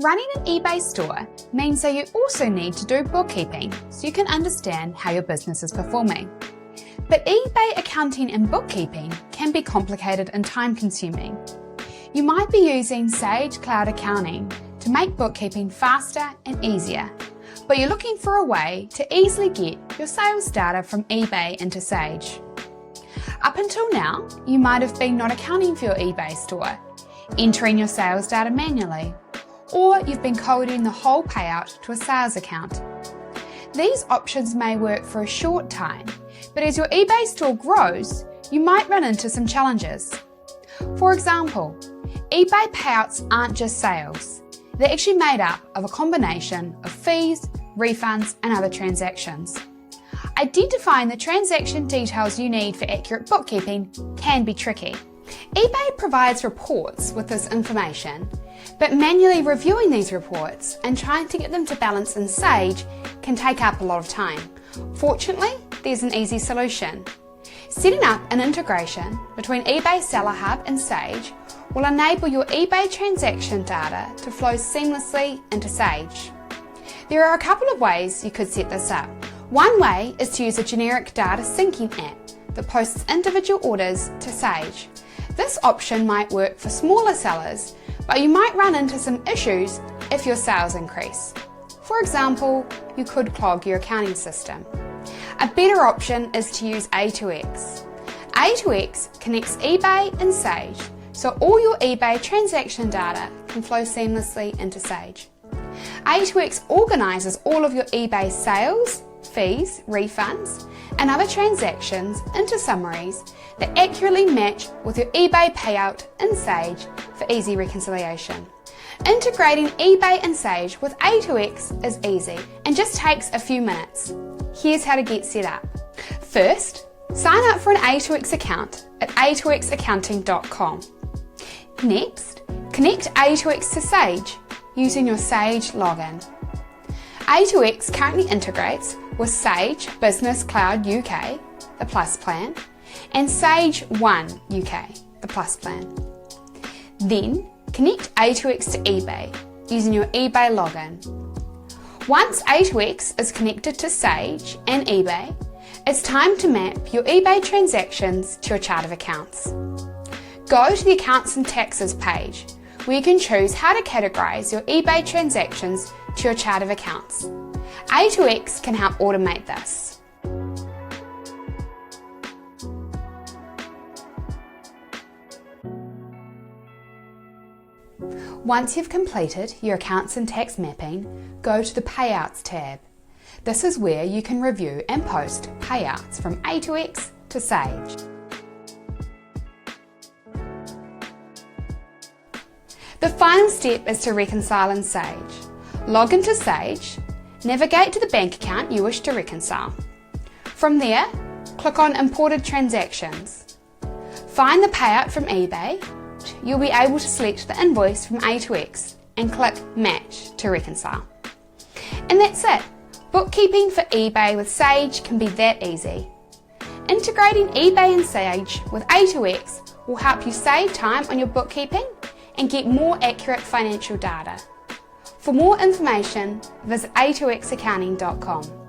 Running an eBay store means that you also need to do bookkeeping so you can understand how your business is performing. But eBay accounting and bookkeeping can be complicated and time-consuming. You might be using Sage Cloud Accounting to make bookkeeping faster and easier, but you're looking for a way to easily get your sales data from eBay into Sage. Up until now, you might have been not accounting for your eBay store, entering your sales data manually, or you've been coding the whole payout to a sales account. These options may work for a short time, but as your eBay store grows, you might run into some challenges. For example, eBay payouts aren't just sales. They're actually made up of a combination of fees, refunds, and other transactions. Identifying the transaction details you need for accurate bookkeeping can be tricky. eBay provides reports with this information, but manually reviewing these reports and trying to get them to balance in Sage can take up a lot of time. Fortunately, there's an easy solution. Setting up an integration between eBay Seller Hub and Sage will enable your eBay transaction data to flow seamlessly into Sage. There are a couple of ways you could set this up. One way is to use a generic data syncing app that posts individual orders to Sage. This option might work for smaller sellers, but you might run into some issues if your sales increase. For example, you could clog your accounting system. A better option is to use A2X. A2X connects eBay and Sage, so all your eBay transaction data can flow seamlessly into Sage. A2X organises all of your eBay sales, fees, refunds, and other transactions into summaries that accurately match with your eBay payout in Sage for easy reconciliation. Integrating eBay and Sage with A2X is easy and just takes a few minutes. Here's how to get set up. First, sign up for an A2X account at a2xaccounting.com. Next, connect A2X to Sage using your Sage login. A2X currently integrates with Sage Business Cloud UK, the Plus plan, and Sage 1 UK, the Plus plan. Then, connect A2X to eBay using your eBay login. Once A2X is connected to Sage and eBay, it's time to map your eBay transactions to your chart of accounts. Go to the Accounts and Taxes page, where you can choose how to categorise your eBay transactions to your chart of accounts. A2X can help automate this. Once you've completed your accounts and tax mapping, go to the Payouts tab. This is where you can review and post payouts from A2X to Sage. The final step is to reconcile in Sage. Log into Sage, navigate to the bank account you wish to reconcile. From there, click on Imported Transactions. Find the payout from eBay. You'll be able to select the invoice from A2X and click Match to reconcile. And that's it. Bookkeeping for eBay with Sage can be that easy. Integrating eBay and Sage with A2X will help you save time on your bookkeeping and get more accurate financial data. For more information, visit a2xaccounting.com.